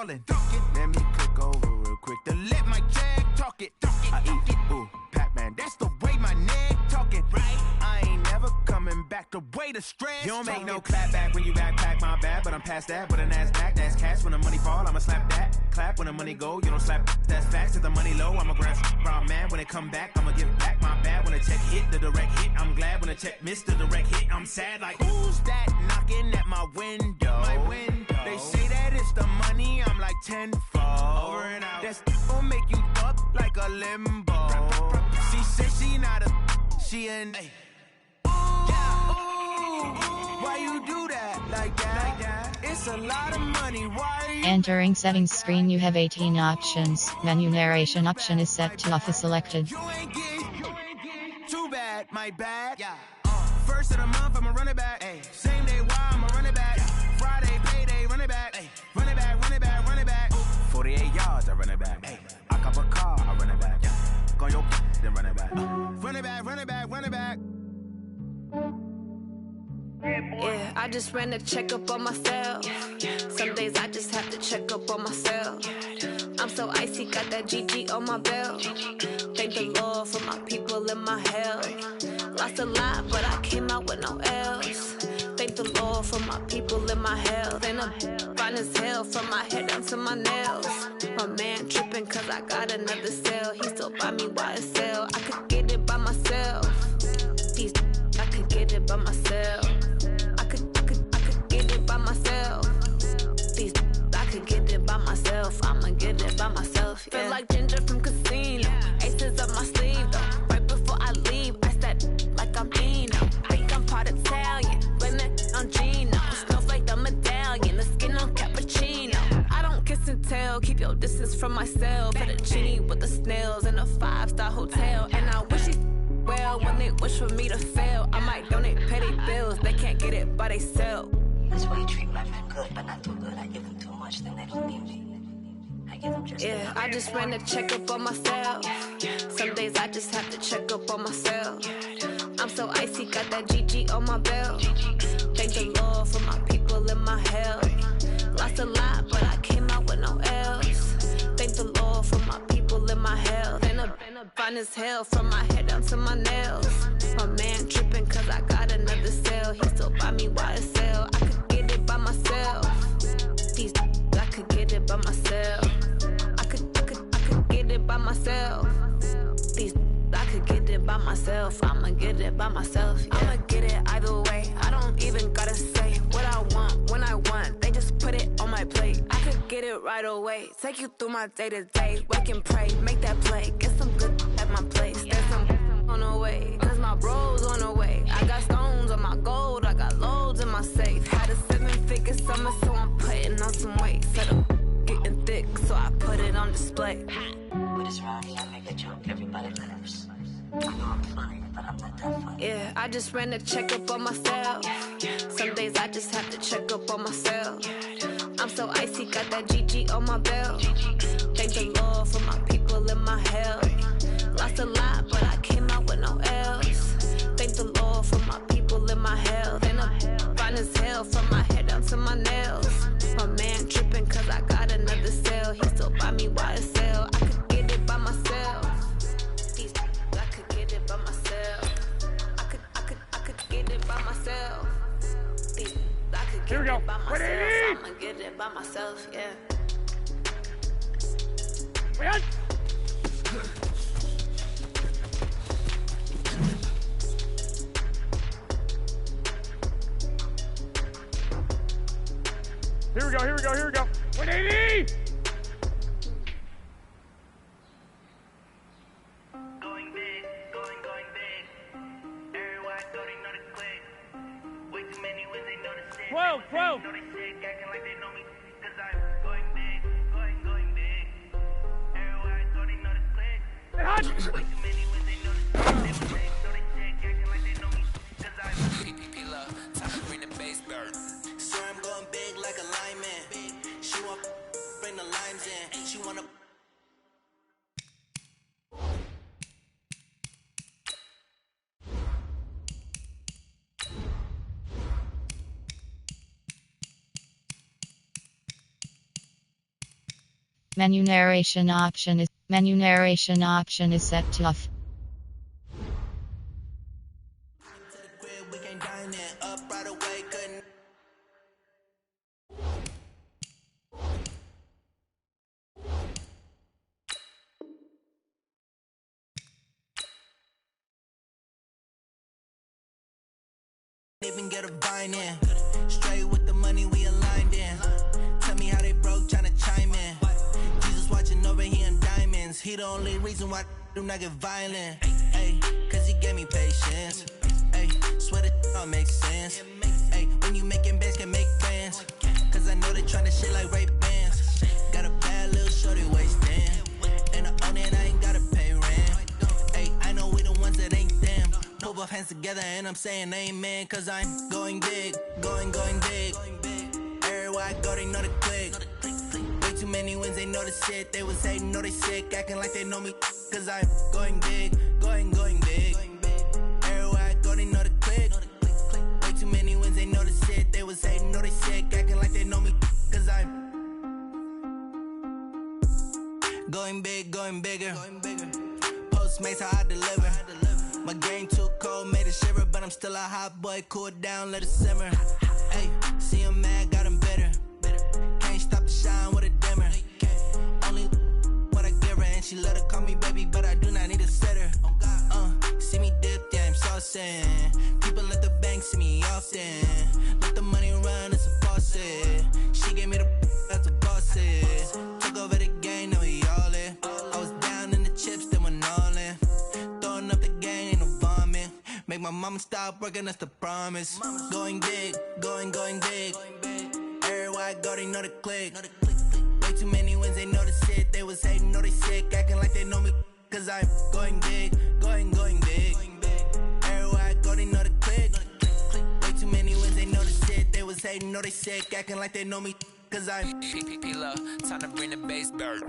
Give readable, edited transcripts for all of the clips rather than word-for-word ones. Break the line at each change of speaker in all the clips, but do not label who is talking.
ballin'. Let me click over real quick to let my jag talk it. I eat, ooh, Pac-Man, that's the way my neck talking. Right? I ain't never coming back the way the stress. You don't make no clap back when you backpack, my bad, but I'm past that. With an ass back, that's cash. When the money fall, I'ma slap that. Clap when the money go, you don't slap. That's facts. If the money low, I'ma grab brown man. When it come back, I'ma give back my bad. When the check hit, the direct hit. I'm glad when the check missed the direct hit. I'm sad like, who's that knocking at my window? My window. They say that it's the money, I'm like tenfold. Over and out. That's gon' make you up like a limbo. She said she not a, she an. Hey. Why you do that like that? It's a lot of money. Why are you
entering settings screen? You have 18 options. Menu narration option is set to off is selected.
You ain't get too bad, my bad. Yeah. First of the month, I'ma run it back. Ay. Same day, why I'ma run it back. Friday, payday, run it back. Ay. Run it back, run it back, run it back. 48 yards, I run it back. Ay. I cop a car, I run it back. Yeah. Go on your then run it back. Run it back, run it back, run it back.
Yeah, I just ran a checkup on myself. Some days I just have to check up on myself. I'm so icy, got that GG on my belt. Thank the Lord for my people in my health. Lost a lot, but I came out with no L's. Thank the Lord for my people in my health. And I'm fine as hell from my head down to my nails. My man tripping cause I got another sale. He still buy me YSL. I could get it by myself. These I could get it by myself. I could get it by myself. These I could get it by myself. I'ma get it by myself. Yeah. Feel like Ginger from Casino. Aces up my sleeve though. Right before I leave, I step like I'm Dino. Think I'm part Italian. Blame it on Gino. Snowflake the medallion. The skin on cappuccino. I don't kiss and tell. Keep your distance from myself. Fettuccine with the snails in a 5-star hotel. And I wish he well when they wish for me to fail. I might donate petty bills. They can't get it by they sell.
That's why you treat my friend good, but not too good. I give them too much, then they don't need me. I give them just
yeah, I just ran a checkup on myself. Some days I just have to check up on myself. I'm so icy, got that GG on my belt. Thank the Lord for my people in my health. Lost a lot, but I came out with no L's. Thank the Lord for my people in my health. And I'm fine as hell from my head down to my nails. My man tripping cause I got another sale. He still buy me YSL. I could get it by myself. These I could get it by myself. I could get it by myself. These I could get it by myself. I'ma get it by myself. Yeah. I'ma get it either way. I don't even gotta say what I want when I want. They just put it on my plate. I could get it right away. Take you through my day to day. Wake and pray, make that play. Get some good at my place. There's some on the way. Cause my bro's on the way. I got stones on my gold. I got loads in my safe. Had a 7-figure summer, so I'm putting on some weight. Set up getting thick, so I put it on display.
With this rhyme, I make a joke, everybody laughs. I know I'm funny, but I'm not that funny.
Yeah, I just ran a checkup on myself. Some days I just have to check up on myself. I'm so icy, got that GG on my belt. Thank the Lord for my people in my health. Lost a lot, but I came out with no L's. Thank the Lord for my people in my health. And I'm fine as hell from my head down to my nails. My man tripping cause I got another sale. He still buy me YSL. I could get it by myself. I could get it by myself. I could get it by myself. I could get it by myself. I'ma get it by myself, yeah.
Here we go. 180!
Going big, going big. Everywhere I go, they know the click. Way too many when they know the shit.
Whoa!
Know they sick, acting like they know me. Cause I'm going big, going big. Everywhere I go, they know the click. Way too many when they know the shit. Know they sick, acting like they know me. Cause I'm PPP love, time to bring the bass bird. So I'm going big like a lineman. She want bring the limes in. She wanna.
Menu narration option is set to off.
We can't dine in, up right away, couldn't even get a vine in. Straight with the money we aligned in. Tell me how they broke, tryna chime in. Jesus watching over, he in diamonds. He the only reason why I do not get violent. Ay, cause he gave me patience. Ay, swear that all makes sense. Ay, when you making bands, can make friends. Cause I know they tryna shit like Ray Bans. Got a bad little shorty wasting. And I own it, I ain't gotta pay rent. Ay, I know we the ones that ain't them. Put both hands together and I'm saying amen. Cause I'm going big, going big. Everywhere I go, they know the click. Way too many wins, they know the shit. They was hating, know they sick, acting like they know me. Cause I'm going big, going big. Everywhere I go, they know the click. Way too many wins, they know the shit. They was hating, know they sick, acting like they know me. Cause I'm going big, going bigger. Postmates, how I deliver. My game too cold, made it shiver, but I'm still a hot boy. Cool it down, let it simmer. Hey, see him mad, got him bitter. Can't stop the shine with a dimmer. Only what I give her, and she let her call me baby, but I do not need a sitter. See me dip, yeah, I'm saucing. People at the bank see me often. Let the money run, it's a faucet. She gave me the that's a bosses. Took over the game, now we all in. I was down in the chips, then went all in. Throwing up the game, ain't no vomit. Make my mama stop working, that's the promise. Going big, going big. Everywhere I go, they know the click. Way too many wins, they know the shit. They was hating, know they sick, acting like they know me. Cause I'm going big, going big. Everywhere I go, they know the click. Way too many wins, they know the shit. They was hating, know they sick, acting like they know me. Cause I'm
P-Lo, time to bring the bass back.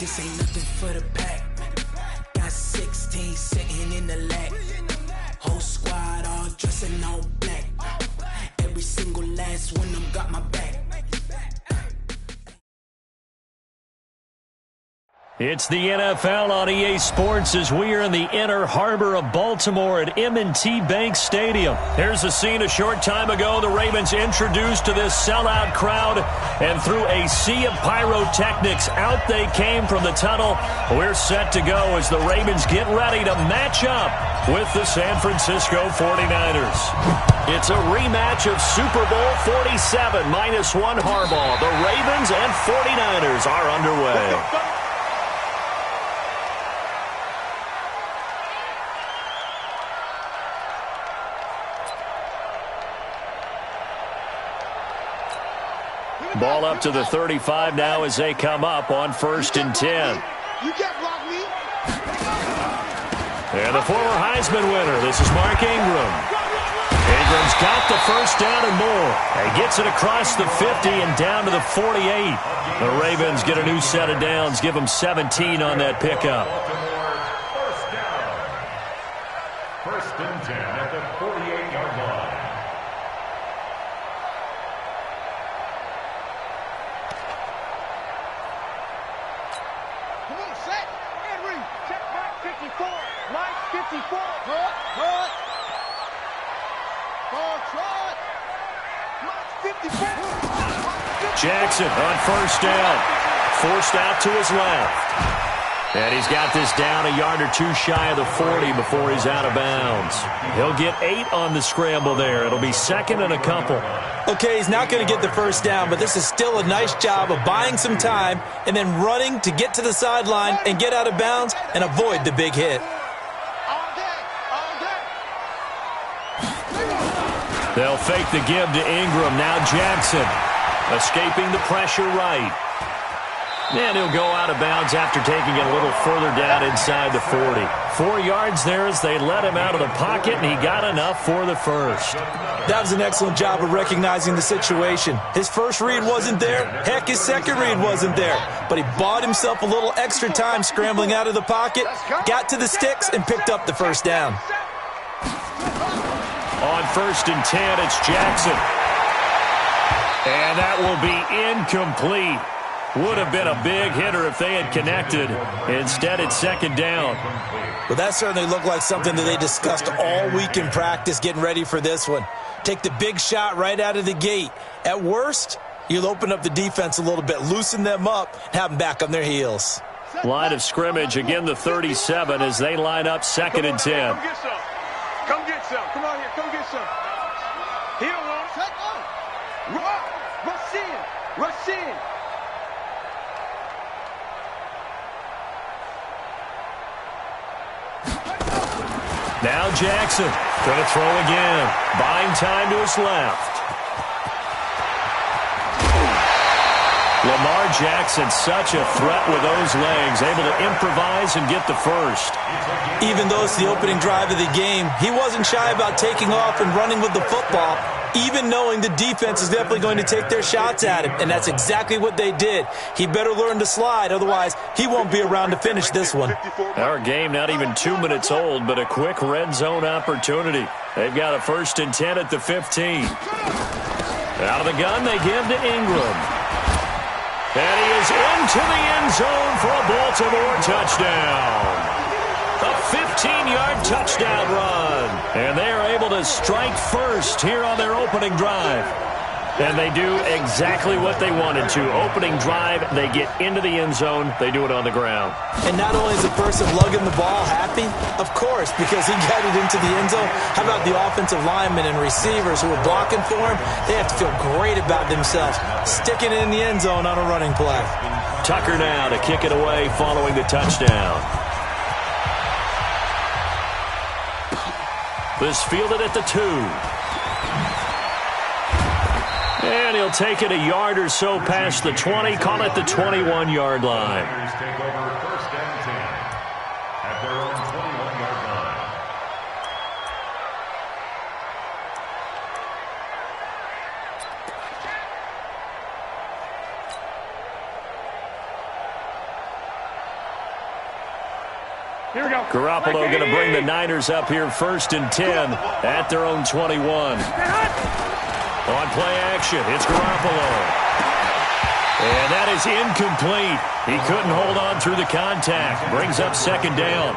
This ain't nothing for the pack. Got 16 sitting in the lap. Whole squad all dressing all black. Every single last one of them got my back.
It's the NFL on EA Sports as we are in the inner harbor of Baltimore at M&T Bank Stadium. Here's a scene a short time ago. The Ravens introduced to this sellout crowd, and through a sea of pyrotechnics, out they came from the tunnel. We're set to go as the Ravens get ready to match up with the San Francisco 49ers. It's a rematch of Super Bowl 47 -1 Harbaugh. The Ravens and 49ers are underway. Ball up to the 35 now as they come up on 1st and 10.
You can't block me.
And the former Heisman winner, this is Mark Ingram. Ingram's got the first down and more. And gets it across the 50 and down to the 48. The Ravens get a new set of downs, give them 17 on that pickup.
First down. 1st and 10 at the 48-yard line. Come on, set. And read. Check back 54.
Mike 54. Hut. Ball trot. Mike 54.
Jackson on first down. Forced out to his left. And he's got this down a yard or two shy of the 40 before he's out of bounds. He'll get 8 on the scramble there. It'll be second and a couple.
Okay, he's not going to get the first down, but this is still a nice job of buying some time and then running to get to the sideline and get out of bounds and avoid the big hit.
They'll fake the give to Ingram. Now Jackson escaping the pressure right. And he'll go out of bounds after taking it a little further down inside the 40. 4 yards there as they let him out of the pocket, and he got enough for the first.
That was an excellent job of recognizing the situation. His first read wasn't there. Heck, his second read wasn't there. But he bought himself a little extra time scrambling out of the pocket, got to the sticks, and picked up the first down.
On first and 10, it's Jackson. And that will be incomplete. Would have been a big hitter if they had connected. Instead, it's second down.
Well, that certainly looked like something that they discussed all week in practice getting ready for this one. Take the big shot right out of the gate. At worst, you'll open up the defense a little bit, loosen them up, and have them back on their heels.
Line of scrimmage, again the 37 as they line up second and 10.
Come get some. Come get some. Come on here. Come get some. Here, one. Rush in. Rush in.
Now Jackson going to throw again. Buying time to his left. Lamar Jackson, such a threat with those legs, able to improvise and get the first.
Even though it's the opening drive of the game, he wasn't shy about taking off and running with the football, even knowing the defense is definitely going to take their shots at him, and that's exactly what they did. He better learn to slide, otherwise he won't be around to finish this one.
Our game not even 2 minutes old, but a quick red zone opportunity. They've got a first and 10 at the 15. Out of the gun, they give to Ingram. And he is into the end zone for a Baltimore touchdown. A 15-yard touchdown run. And they are able to strike first here on their opening drive. And they do exactly what they wanted to. Opening drive, they get into the end zone. They do it on the ground.
And not only is the person lugging the ball happy, of course, because he got it into the end zone. How about the offensive linemen and receivers who are blocking for him? They have to feel great about themselves, sticking it in the end zone on a running play.
Tucker now to kick it away following the touchdown. This fielded at the 2. And he'll take it a yard or so past the 20, call it the 21-yard line.
Take over first and 10 at their own 21-yard line.
Here we go.
Garoppolo going to bring the Niners up here first and 10 at their own 21. On play action, it's Garoppolo. And that is incomplete. He couldn't hold on through the contact. Brings up second down.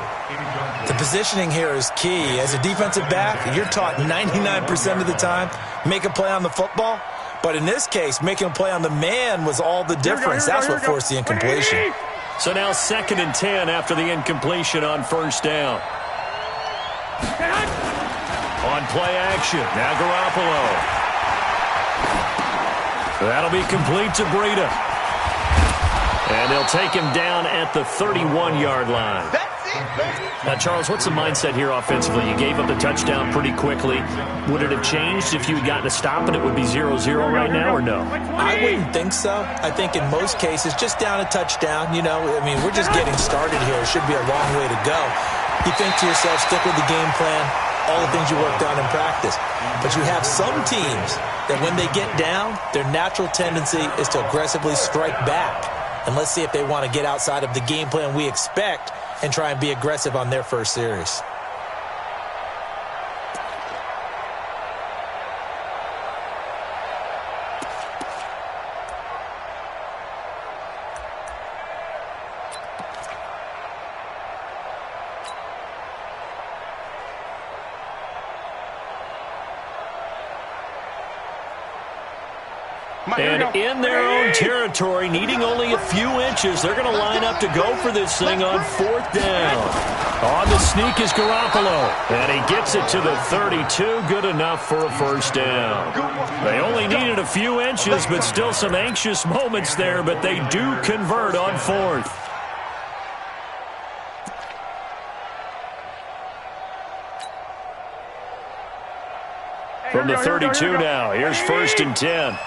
The positioning here is key. As a defensive back, you're taught 99% of the time, make a play on the football. But in this case, making a play on the man was all the difference. That's what forced the incompletion.
So now second and 10 after the incompletion on first down. On play action, now Garoppolo. That'll be complete to Breida. And they'll take him down at the 31-yard line. Now, Charles, what's the mindset here offensively? You gave up the touchdown pretty quickly. Would it have changed if you had gotten a stop and it would be 0-0 right now, or no?
I wouldn't think so. I think in most cases, just down a touchdown, you know, I mean, we're just getting started here. It should be a long way to go. You think to yourself, stick with the game plan, all the things you worked on in practice. But you have some teams that when they get down, their natural tendency is to aggressively strike back. And let's see if they want to get outside of the game plan we expect and try and be aggressive on their first series.
And in their own territory, needing only a few inches, they're going to line up to go for this thing on 4th down. On the sneak is Garoppolo, and he gets it to the 32, good enough for a first down. They only needed a few inches, but still some anxious moments there, but they do convert on 4th. From the 32 now, here's 1st and 10.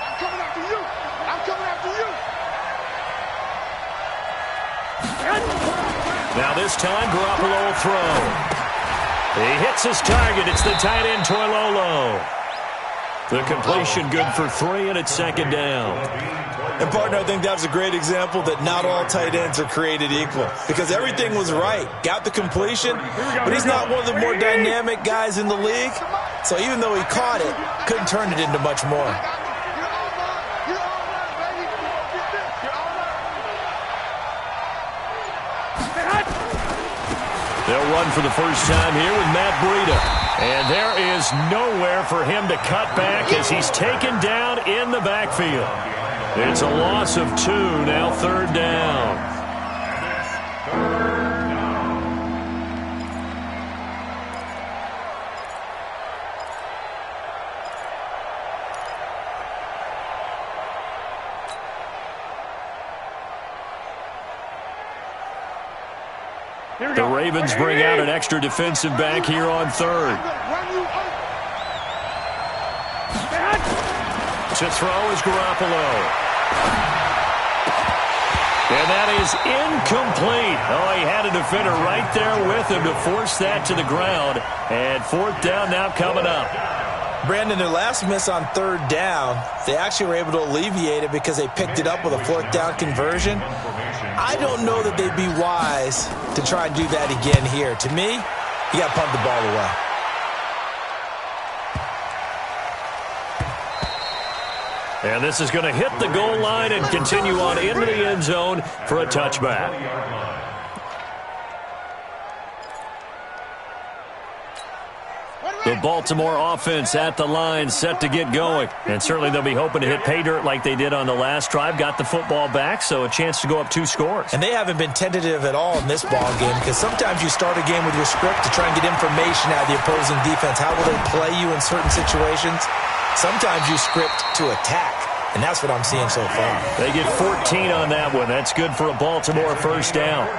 Now this time, Garoppolo will throw. He hits his target. It's the tight end, Toilolo. The completion good for 3, and it's 2nd down.
And, partner, I think that was a great example that not all tight ends are created equal. Because everything was right. Got the completion, but he's not one of the more dynamic guys in the league. So even though he caught it, couldn't turn it into much more.
They'll run for the first time here with Matt Breida. And there is nowhere for him to cut back as he's taken down in the backfield. It's a loss of 2, now 3rd down. The Ravens bring out an extra defensive back here on 3rd. To throw is Garoppolo. And that is incomplete. Oh, he had a defender right there with him to force that to the ground. And 4th down now coming up.
Brandon, their last miss on 3rd down, they actually were able to alleviate it because they picked it up with a 4th down conversion. I don't know that they'd be wise to try and do that again here. To me, you got to punt the ball away.
And this is going to hit the goal line and continue on into the end zone for a touchback. The Baltimore offense at the line, set to get going. And certainly they'll be hoping to hit pay dirt like they did on the last drive. Got the football back, so a chance to go up 2 scores.
And they haven't been tentative at all in this ball game because sometimes you start a game with your script to try and get information out of the opposing defense. How will they play you in certain situations? Sometimes you script to attack, and that's what I'm seeing so far.
They get 14 on that one. That's good for a Baltimore first down.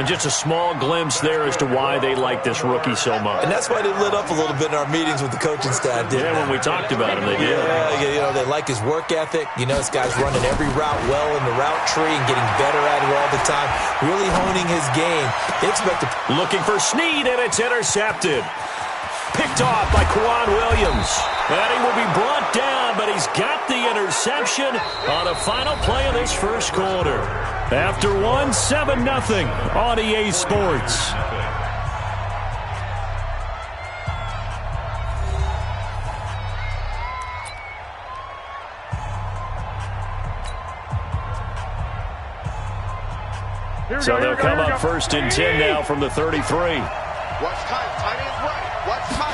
And just a small glimpse there as to why they like this rookie so much.
And that's why they lit up a little bit in our meetings with the coaching staff, didn't they?
Yeah, when we talked about him, they did.
Yeah, you know, they like his work ethic. You know, this guy's running every route well in the route tree and getting better at it all the time, really honing his game. They expect to...
Looking for Snead, and it's intercepted. Picked off by Quan Williams. And he will be brought down, but he's got the interception on the final play of this first quarter. After 1, 7-0 on EA Sports. So they'll come up 1st and 10 now from the 33.
Watch time. Tight end's right. Watch time.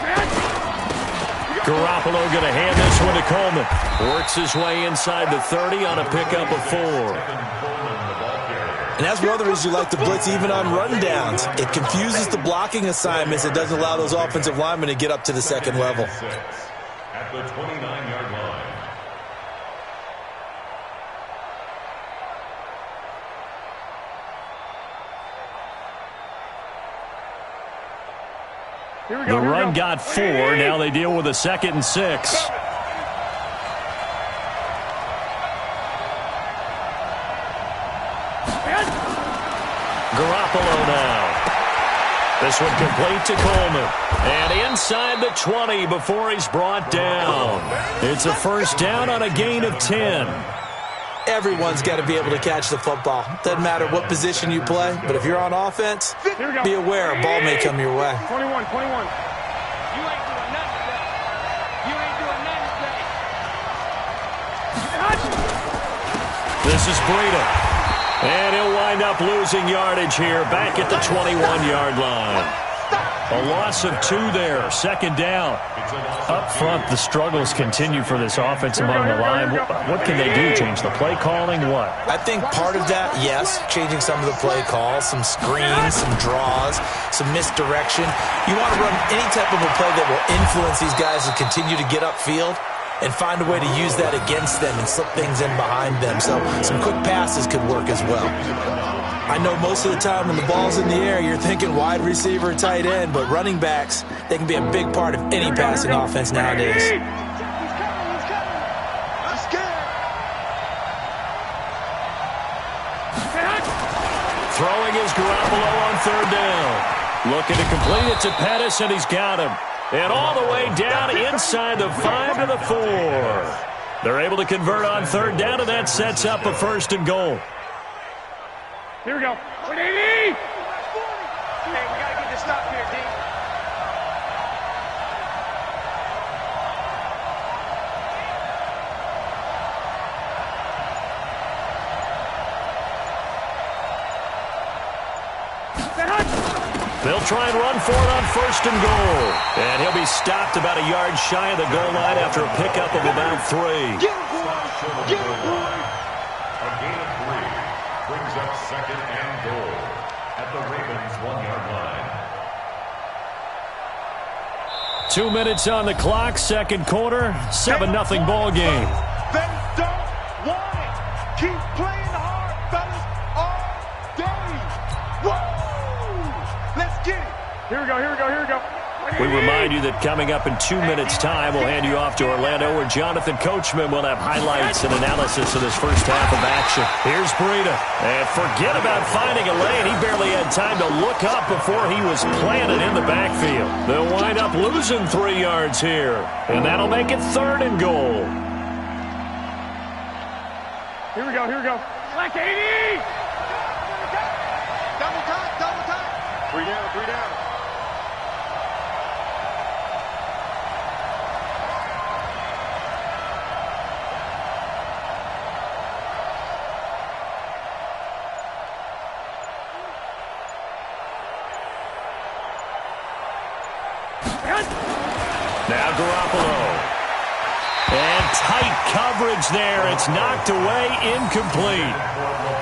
Garoppolo going to hand this one to Coleman. Works his way inside the 30 on a pickup of 4.
And that's one of the reasons you like to blitz even on rundowns. It confuses the blocking assignments. It doesn't allow those offensive linemen to get up to the second level.
At the 29-yard line.
The run got 4. Now they deal with a 2nd and 6. Garoppolo now. This one complete to Coleman. And inside the 20 before he's brought down. It's a first down on a gain of 10.
Everyone's got to be able to catch the football. Doesn't matter what position you play, but if you're on offense, be aware a ball may come your way.
21. You ain't doing nothing today. You ain't doing nothing today.
This is Breida. And he'll wind up losing yardage here back at the 21-yard line. A loss of 2 there. Second down. Up front, the struggles continue for this offense among the line. What can they do? Change the play calling? What?
I think part of that, yes, changing some of the play calls, some screens, some draws, some misdirection. You want to run any type of a play that will influence these guys to continue to get upfield and find a way to use that against them and slip things in behind them. So some quick passes could work as well. I know most of the time when the ball's in the air, you're thinking wide receiver, tight end, but running backs, they can be a big part of any passing offense nowadays.
Throwing is Garoppolo on third down. Looking to complete it to Pettis, and he's got him. And all the way down inside the 5 to the 4. They're able to convert on third down, and that sets up a 1st and goal.
Here we go. 180! Hey, we got to get this stop here, D.
They'll try and run for it on 1st and goal. And he'll be stopped about a yard shy of the goal line after a pickup of about 3.
Get him, boy! Get him, boy! A gain of 3 brings up 2nd and goal at the Ravens' 1-yard line.
2 minutes on the clock, second quarter, 7-0 ball game.
They don't want it. Keep playing hard, fellas, all day. Woo! Let's get it. Here we go, here we go, here we go.
We remind you that coming up in 2 minutes' time, we'll hand you off to Orlando, where Jonathan Coachman will have highlights and analysis of this first half of action. Here's Breida. And forget about finding a lane. He barely had time to look up before he was planted in the backfield. They'll wind up losing 3 yards here. And that'll make it 3rd and goal.
Here we go, here we go. Like 80! Double time, double time. 3 down, 3 down.
Now Garoppolo. And tight coverage there. It's knocked away, incomplete.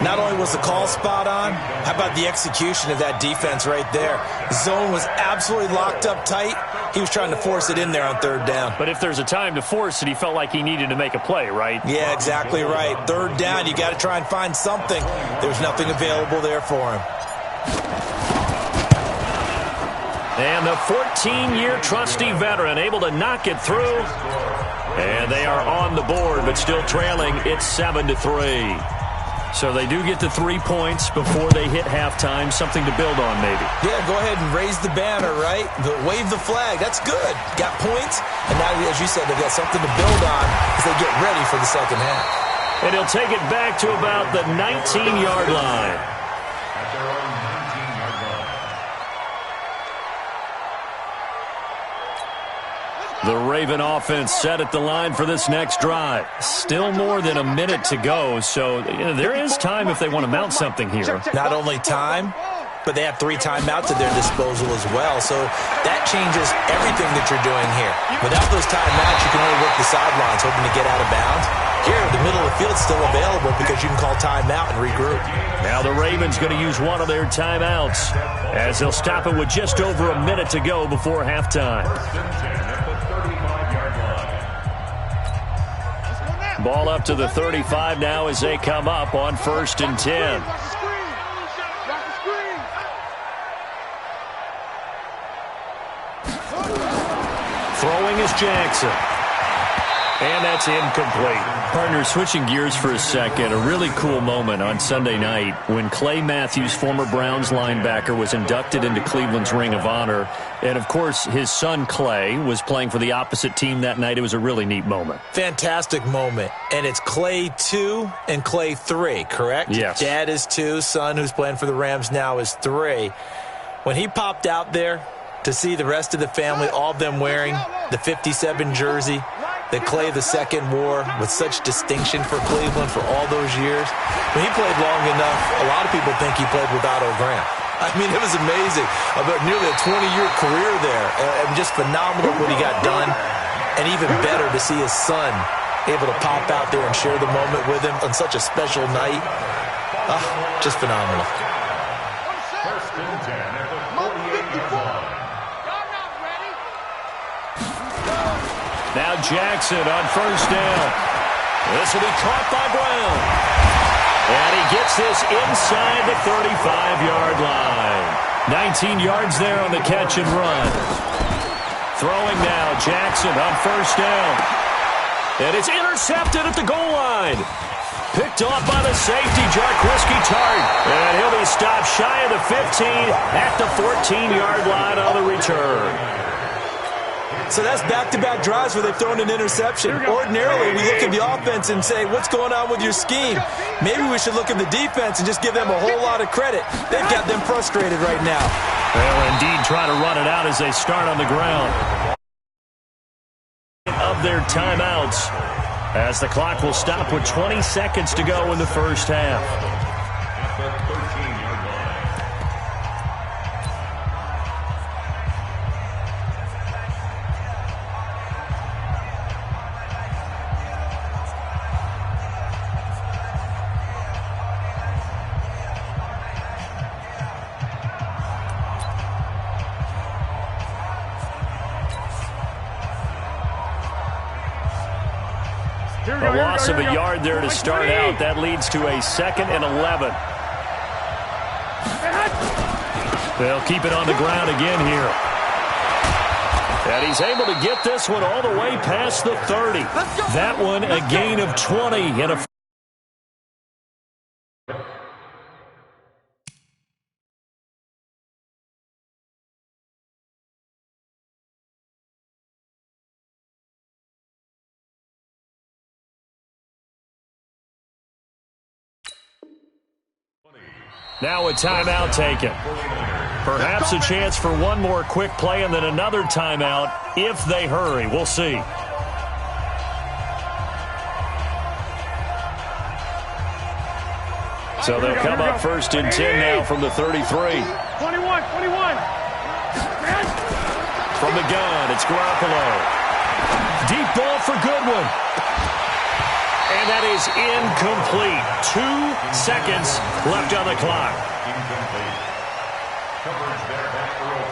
Not only was the call spot on, how about the execution of that defense right there? The zone was absolutely locked up tight. He was trying to force it in there on 3rd down.
But if there's a time to force it, he felt like he needed to make a play, right?
Yeah, exactly right. 3rd down, you got to try and find something. There's nothing available there for him.
And the 14-year trusty veteran able to knock it through. And they are on the board, but still trailing. It's 7-3. So they do get the 3 points before they hit halftime. Something to build on, maybe.
Yeah, go ahead and raise the banner, right? Wave the flag. That's good. Got points. And now, as you said, they've got something to build on as they get ready for the second half.
And he'll take it back to about the 19-yard line.
At their own 19-yard line.
The Raven offense set at the line for this next drive. Still more than a minute to go, so there is time if they want to mount something here.
Not only time, but they have 3 timeouts at their disposal as well, so that changes everything that you're doing here. Without those timeouts, you can only work the sidelines, hoping to get out of bounds. Here, the middle of the field's still available because you can call timeout and regroup.
Now the Ravens going to use one of their timeouts as they'll stop it with just over a minute to go before halftime. Ball up to the 35 now as they come up on 1st and 10. Throwing is Jackson. And that's incomplete. Partner, switching gears for a second, a really cool moment on Sunday night when Clay Matthews, former Browns linebacker, was inducted into Cleveland's Ring of Honor. And, of course, his son Clay was playing for the opposite team that night. It was a really neat moment.
Fantastic moment. And it's Clay 2 and Clay 3, correct?
Yes.
Dad is 2, son who's playing for the Rams now is 3. When he popped out there to see the rest of the family, all of them wearing the 57 jersey that Clay II wore with such distinction for Cleveland for all those years. When he played long enough, a lot of people think he played with Otto Graham. I mean, it was amazing. About nearly a 20-year career there. Just phenomenal what he got done. And even better to see his son able to pop out there and share the moment with him on such a special night. Just phenomenal.
First and 10 at the 48-yard line.
Now Jackson on first down. This will be caught by Brown. And he gets this inside the 35-yard line. 19 yards there on the catch and run. Throwing now, Jackson on first down. And it's intercepted at the goal line. Picked off by the safety, Jarquiski Tart. And he'll be stopped shy of the 15 at the 14-yard line on the return.
So that's back-to-back drives where they've thrown an interception. Ordinarily, we look at the offense and say, what's going on with your scheme? Maybe we should look at the defense and just give them a whole lot of credit. They've got them frustrated right now.
They'll indeed try to run it out as they start on the ground. Of their timeouts, as the clock will stop with 20 seconds to go in the first half.
At the 13-yard line.
A loss of a yard there to start out. That leads to a 2nd and 11. They'll keep it on the ground again here. And he's able to get this one all the way past the 30. That one a gain of 20 and a Now a timeout taken. Perhaps a chance for one more quick play and then another timeout if they hurry. We'll see. So they'll come up first and 10 now from the 33.
21.
From the gun, it's Garoppolo. Deep ball for Goodwin. And that is incomplete. 2 seconds left on the clock.
Incomplete. Coverage there by Earl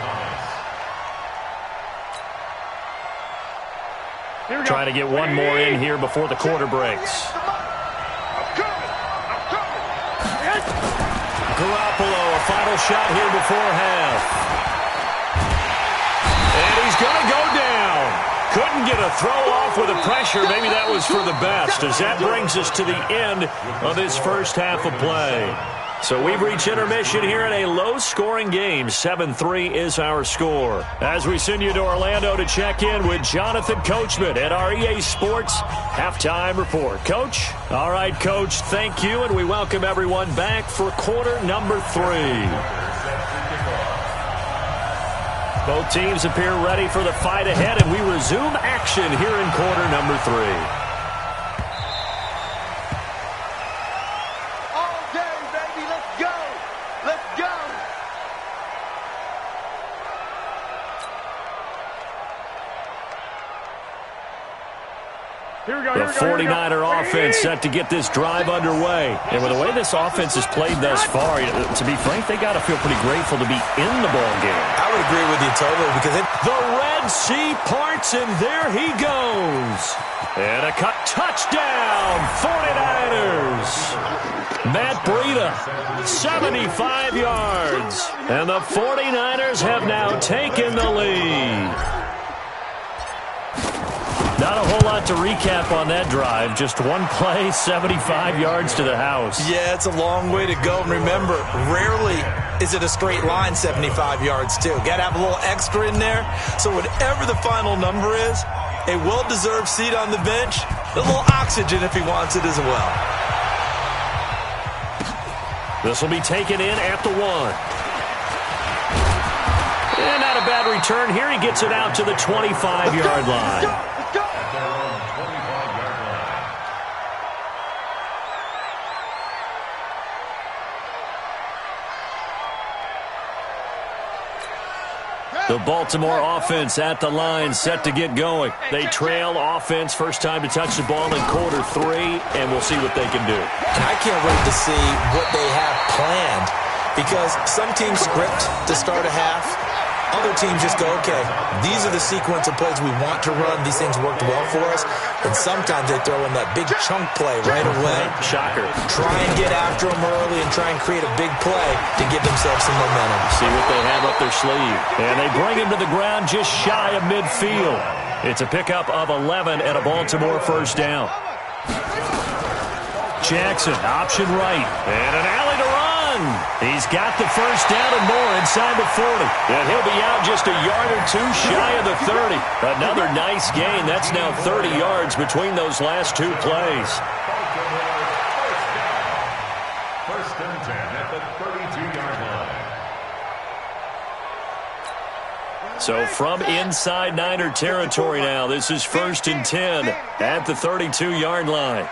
Thomas.
Trying to get one more in here before the quarter breaks. Garoppolo, a final shot here before half. And he's going to go down. Couldn't get a throw off with the pressure. Maybe that was for the best, as that brings us to the end of this first half of play. So we've reached intermission here in a low-scoring game. 7-3 is our score. As we send you to Orlando to check in with Jonathan Coachman at our EA Sports Halftime Report. Coach? All right, Coach, thank you, and we welcome everyone back for quarter number 3. Both teams appear ready for the fight ahead, and we resume action here in quarter number 3. The 49er offense set to get this drive underway. And with the way this offense has played thus far, to be frank, they got to feel pretty grateful to be in the ball game.
I would agree with you totally, because
the Red Sea parts, and there he goes. And a cut touchdown, 49ers. Matt Breida, 75 yards. And the 49ers have now taken the lead. Not a whole lot to recap on that drive. Just one play, 75 yards to the house.
Yeah, it's a long way to go. And remember, rarely is it a straight line 75 yards, too. Got to have a little extra in there. So whatever the final number is, a well-deserved seat on the bench, a little oxygen if he wants it as well.
This will be taken in at the 1. And not a bad return here. He gets it out to the 25-yard line. The Baltimore offense at the line, set to get going. They trail offense, first time to touch the ball in quarter 3, and we'll see what they can do.
And I can't wait to see what they have planned, because some teams script to start a half. Other teams just go, okay, these are the sequence of plays we want to run. These things worked well for us. And sometimes they throw in that big chunk play right away.
Shocker.
Try and get after them early and try and create a big play to give themselves some momentum.
See what they have up their sleeve. And they bring him to the ground just shy of midfield. It's a pickup of 11 and a Baltimore first down. Jackson, option right. And an alley to run. He's got the first down and more inside the 40. And he'll be out just a yard or two shy of the 30. Another nice gain. That's now 30 yards between those last two plays.
First and 10 at the 32-yard line.
So from inside Niner territory now, this is first and 10 at the 32-yard line.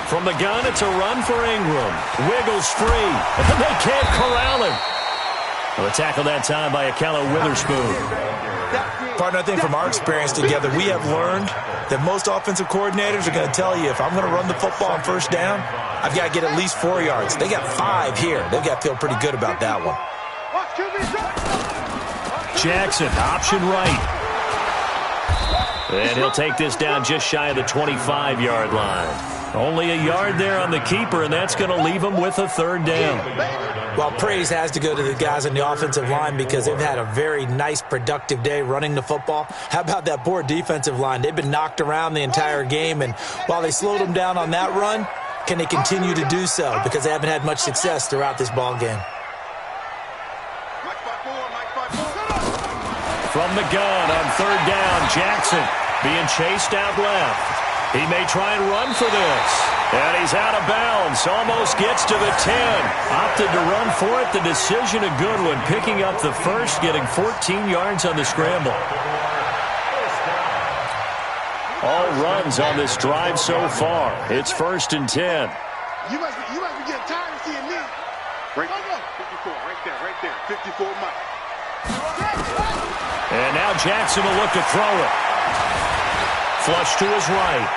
From the gun, it's a run for Ingram. Wiggles free, and they can't corral him. Well, a tackle that time by Akello Witherspoon.
Partner, I think from our experience together, we have learned that most offensive coordinators are going to tell you, if I'm going to run the football on first down, I've got to get at least 4 yards. They got 5 here. They've got to feel pretty good about that one.
Jackson, option right. And he'll take this down just shy of the 25-yard line. Only a yard there on the keeper, and that's going to leave him with a third down.
Well, praise has to go to the guys on the offensive line because they've had a very nice, productive day running the football. How about that poor defensive line? They've been knocked around the entire game, and while they slowed them down on that run, can they continue to do so? Because they haven't had much success throughout this ball game.
From the gun on third down, Jackson being chased out left. He may try and run for this. And he's out of bounds. Almost gets to the 10. Opted to run for it. The decision a good one. Picking up the first, getting 14 yards on the scramble. All runs on this drive so far. It's first and 10.
You must be getting tired of seeing me. Right there, 54 miles.
And now Jackson will look to throw it. Flush to his right.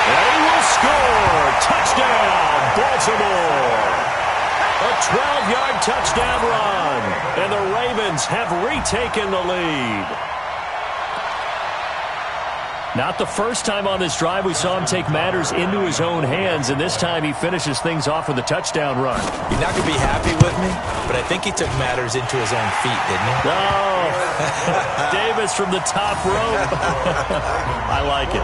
And he will score. Touchdown, Baltimore. A 12-yard touchdown run. And the Ravens have retaken the lead. Not the first time on this drive we saw him take matters into his own hands, and this time he finishes things off with a touchdown run.
You're not going to be happy with me, but I think he took matters into his own feet, didn't he?
Oh, Davis from the top rope. I like it.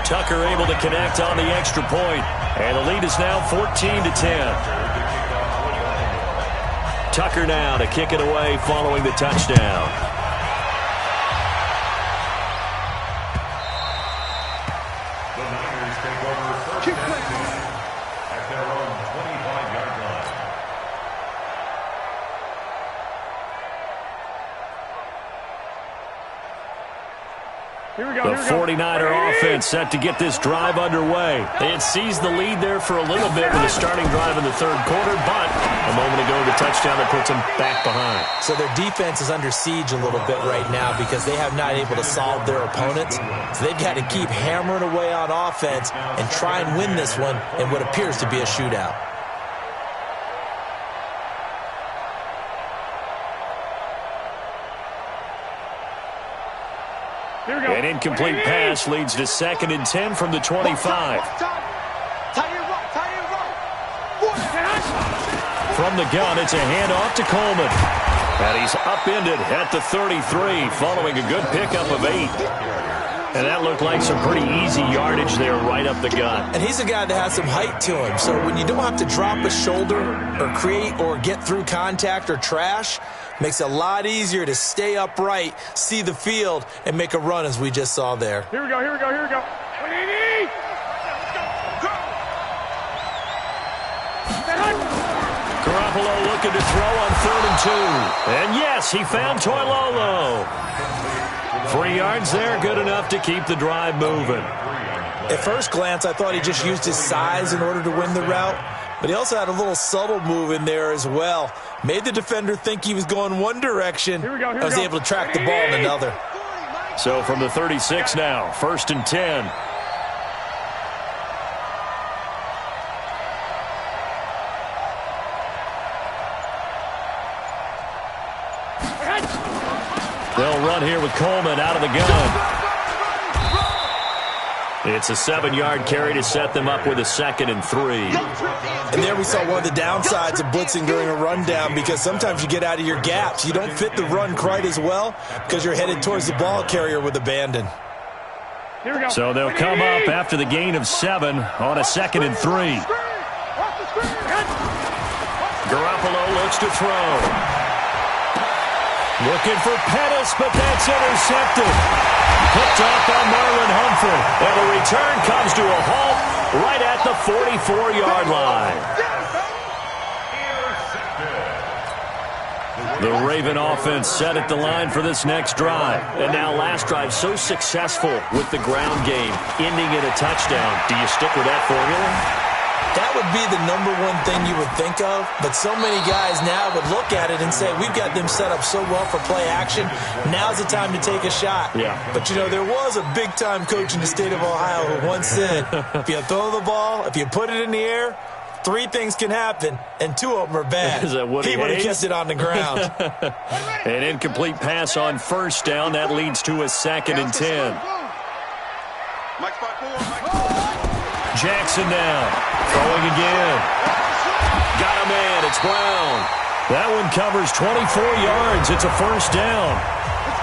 Tucker able to connect on the extra point, and the lead is now 14-10. Tucker now to kick it away following the touchdown. The 49er offense set to get this drive underway. They had seized the lead there for a little bit with a starting drive in the third quarter, but a moment ago the touchdown that puts them back behind.
So their defense is under siege a little bit right now because they have not able to solve their opponents. So they've got to keep hammering away on offense and try and win this one in what appears to be a shootout.
An incomplete pass leads to 2nd and 10 from the 25. From the gun, it's a handoff to Coleman. And he's upended at the 33 following a good pickup of 8. And that looked like some pretty easy yardage there right up the gut.
And he's a guy that has some height to him. So when you don't have to drop a shoulder or create or get through contact or trash, makes it a lot easier to stay upright, see the field, and make a run as we just saw there.
Here we go.
Garoppolo looking to throw on 3rd and 2. And yes, he found Toilolo. 3 yards there, good enough to keep the drive moving.
At first glance, I thought he just used his size in order to win the route. But he also had a little subtle move in there as well. Made the defender think he was going one direction. I was able to track the ball in another.
So from the 36 now, 1st and 10. They'll run here with Coleman out of the gun. It's a 7-yard carry to set them up with a 2nd and 3.
And there we saw one of the downsides of blitzing during a rundown, because sometimes you get out of your gaps. You don't fit the run quite as well because you're headed towards the ball carrier with abandon.
So they'll come up after the gain of 7 on a 2nd and 3. Garoppolo looks to throw. Looking for Pettis, but that's intercepted. Picked off by Marlon Humphrey. And the return comes to a halt right at the 44-yard line. The Raven offense set at the line for this next drive. And now last drive so successful with the ground game, ending in a touchdown. Do you stick with that formula?
That would be the number one thing you would think of, but so many guys now would look at it and say, we've got them set up so well for play action, now's the time to take a shot.
Yeah.
But, you know, there was a big-time coach in the state of Ohio who once said, if you throw the ball, if you put it in the air, 3 things can happen, and 2 of them are bad.
Is that Woody
He would have
Hayes?
kept it on the ground.
An incomplete pass on 1st down. That leads to a 2nd and 10. Jackson now. Throwing again. Got a man. It's Brown. That one covers 24 yards. It's a 1st down.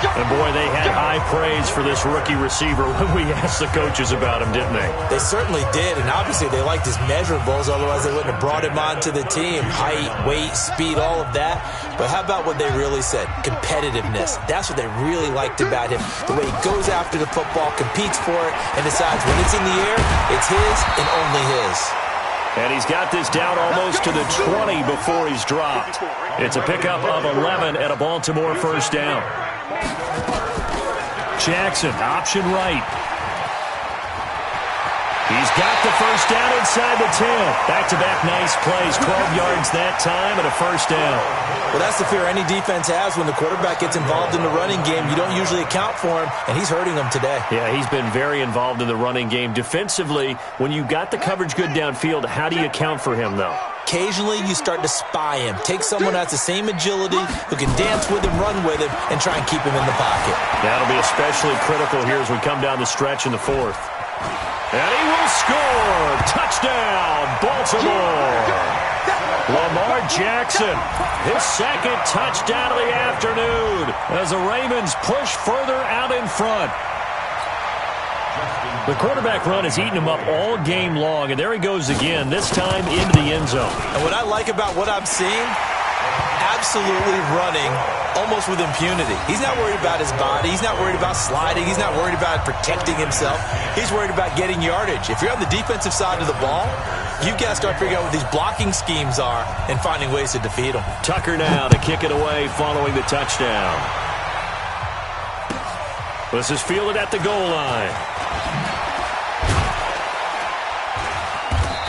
And, boy, they had high praise for this rookie receiver when we asked the coaches about him, didn't they?
They certainly did, and obviously they liked his measurables, otherwise they wouldn't have brought him onto the team. Height, weight, speed, all of that. But how about what they really said? Competitiveness. That's what they really liked about him. The way he goes after the football, competes for it, and decides when it's in the air, it's his and only his.
And he's got this down almost to the 20 before he's dropped. It's a pickup of 11 at a Baltimore 1st down. Jackson, option right. He's got the 1st down inside the 10. Back-to-back nice plays, 12 yards that time and a 1st down.
Well, that's the fear any defense has when the quarterback gets involved in the running game. You don't usually account for him, and he's hurting them today.
Yeah, he's been very involved in the running game. Defensively, when you got the coverage good downfield, how do you account for him, though?
Occasionally, you start to spy him. Take someone that has the same agility, who can dance with him, run with him, and try and keep him in the pocket.
That'll be especially critical here as we come down the stretch in the 4th. And he will score! Touchdown, Baltimore! Lamar Jackson, his 2nd touchdown of the afternoon as the Ravens push further out in front. The quarterback run has eaten him up all game long, and there he goes again, this time into the end zone.
And what I like about what I'm seeing, absolutely running almost with impunity. He's not worried about his body. He's not worried about sliding. He's not worried about protecting himself. He's worried about getting yardage. If you're on the defensive side of the ball, you've got to start figuring out what these blocking schemes are and finding ways to defeat them.
Tucker now to kick it away following the touchdown. This is fielded at the goal line.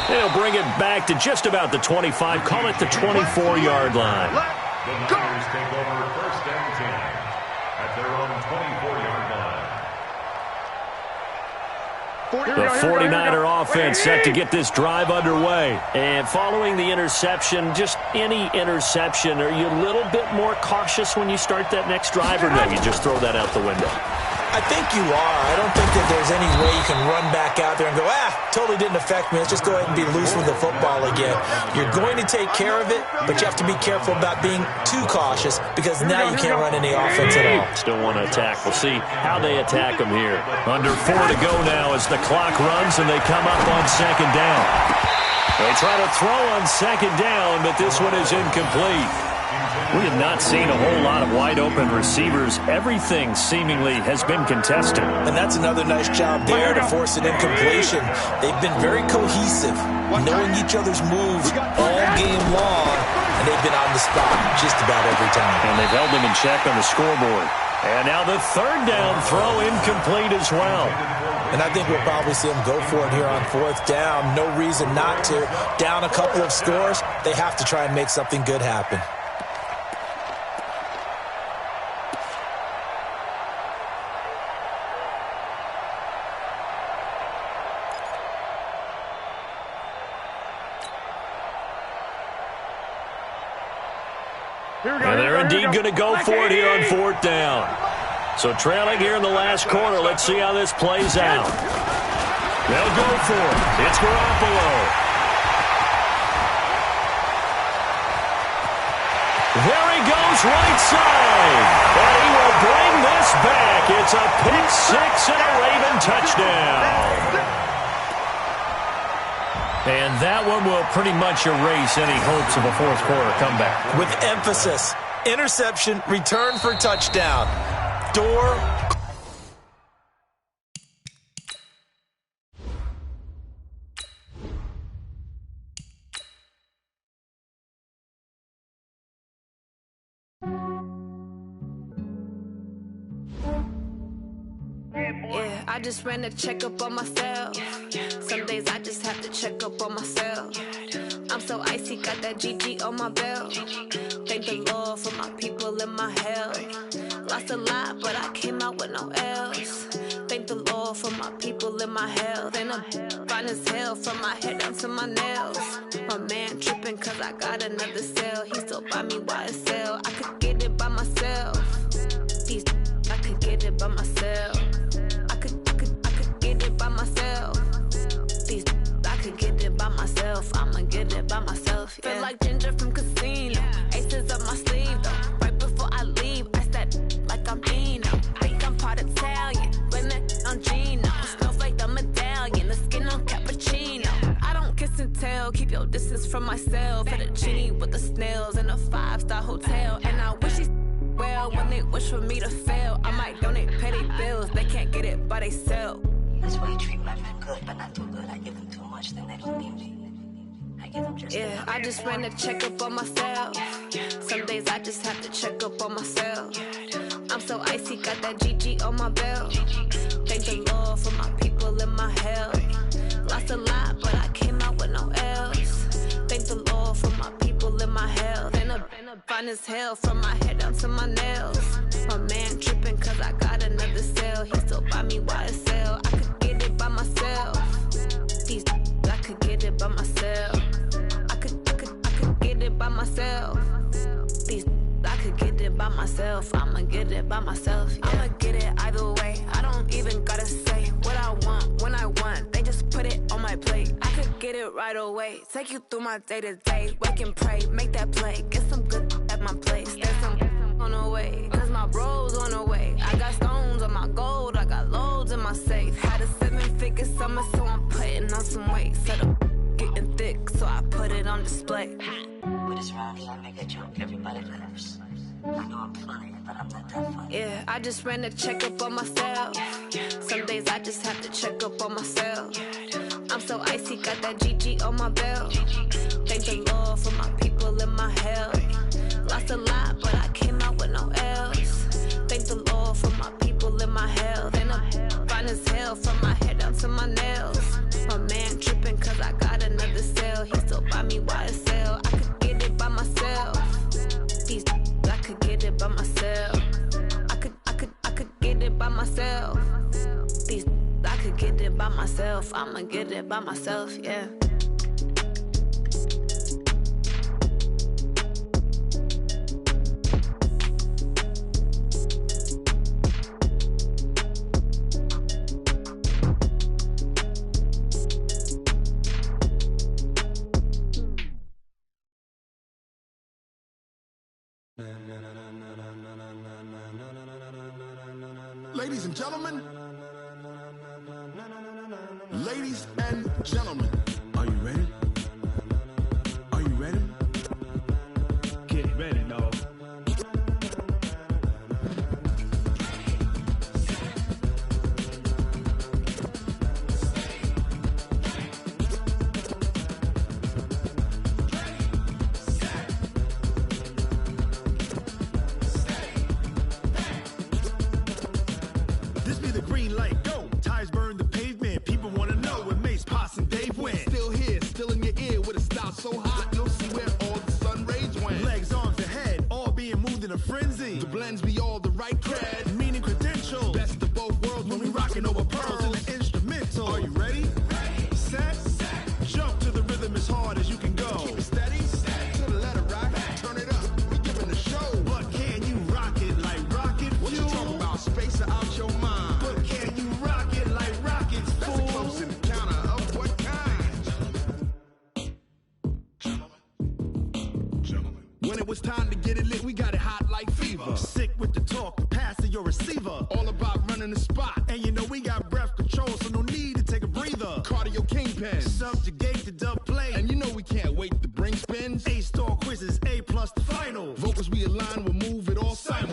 They'll bring it back to just about the 25. Call it the 24-yard line.
The Niners take over 1st and 10 at their own 24-yard line.
The 49er offense set to get this drive underway. And following the interception, just any interception, are you a little bit more cautious when you start that next drive, or no, you just throw that out the window?
I think you are. I don't think that there's any way you can run back out there and go, totally didn't affect me. Let's just go ahead and be loose with the football again. You're going to take care of it, but you have to be careful about being too cautious because now you can't run any offense at all.
Still want to attack. We'll see how they attack them here. Under 4 to go now as the clock runs and they come up on 2nd down. They try to throw on 2nd down, but this one is incomplete. We have not seen a whole lot of wide-open receivers. Everything seemingly has been contested.
And that's another nice job there to force an incompletion. They've been very cohesive, knowing each other's moves all game long, and they've been on the spot just about every time.
And they've held them in check on the scoreboard. And now the 3rd down throw incomplete as well.
And I think we'll probably see them go for it here on fourth down. No reason not to. Down a couple of scores, they have to try and make something good happen.
And they're indeed going to go for it here on fourth down. So trailing here in the last quarter. Let's see how this plays out. They'll go for it. It's Garoppolo. There he goes, right side. And he will bring this back. It's a pick six and a Raven touchdown. And that one will pretty much erase any hopes of a fourth quarter comeback.
With emphasis, interception, return for touchdown. Door.
Yeah, I just ran a checkup on myself. Some days I just have to check up on myself. I'm so icy, got that GG on my belt. Thank the Lord for my people and my health. Lost a lot, but I came out with no L's. Thank the Lord for my people and my health. And I'm fine as hell from my head down to my nails. My man tripping cause I got another cell. He still buy me YSL. I could get it by myself. These I could get it by myself. I could get it by myself. These I could get it by myself. I'ma get it by myself. Yeah. Feel like Ginger from Casino. Aces up my sleeve though. Right before I leave, I said like I'm Dino. Think I'm part Italian, blame it on Gino. Snowflake the medallion, the skin on cappuccino. I don't kiss and tell, keep your distance from myself. At a genie with the snails in a 5-star hotel. And I wish these well when they wish for me to fail. I might donate petty bills, they can't get it by they sell.
That's why you treat my men good, but not too good. I give them too much, then they don't need me. I give them just
yeah, I just ran a checkup on myself. Some days I just have to check up on myself. I'm so icy, got that GG on my belt. Thank the Lord for my people and my health. Lost a lot, but I came out with no L's. Thank the Lord for my people and my health. And I'm fine as hell from my head down to my nails. My man tripping cause I got another cell. He still buy me YSL. I could get it by myself. These I could get it by myself. I could get it by myself. These I could get it by myself. I'ma get it by myself. Yeah. I'ma get it either way. I don't even gotta say what I want when I want. They just put it on my plate. I could get it right away. Take you through my day to day. Wake and pray, make that play. Get some good at my place. There's some on the way, cause my bro's on the way. I got stones on my gold. I got loads in my safe. Had a 7-figure summer, so I'm putting on some weight. Set up getting thick, so I put it on display.
With this round here, I make a joke, everybody laughs. I know I'm funny, but I'm not that funny.
Yeah, I just ran a checkup on myself. Some days I just have to check up on myself. I'm so icy, got that GG on my belt. Thank the Lord for my people and my health. Lost a lot, but I came out with no L's. Thank the Lord for my people and my health. And I'm fine as hell from my head down to my nails. My man tripping cause I got another cell. He still buy me YSL. I could get it by myself. These I could get it by myself. I could get it by myself. These I could get it by myself. I'ma get it by myself, yeah.
Ladies and gentlemen, ladies and gentlemen, are you ready? Are you ready? Get ready, dog. This be the green light, go. Ties burn the pavement. When it was time to get it lit, we got it hot like fever.
Sick with the talk, pass to your receiver.
All about running the spot.
And you know we got breath control, so no need to take a breather.
Cardio kingpin.
Subjugate the dub play.
And you know we can't wait to bring spins.
A-star quizzes, A+ the final.
Vocals we align, we'll move it all simul.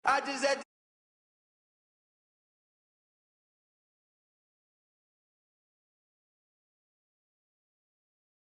I just had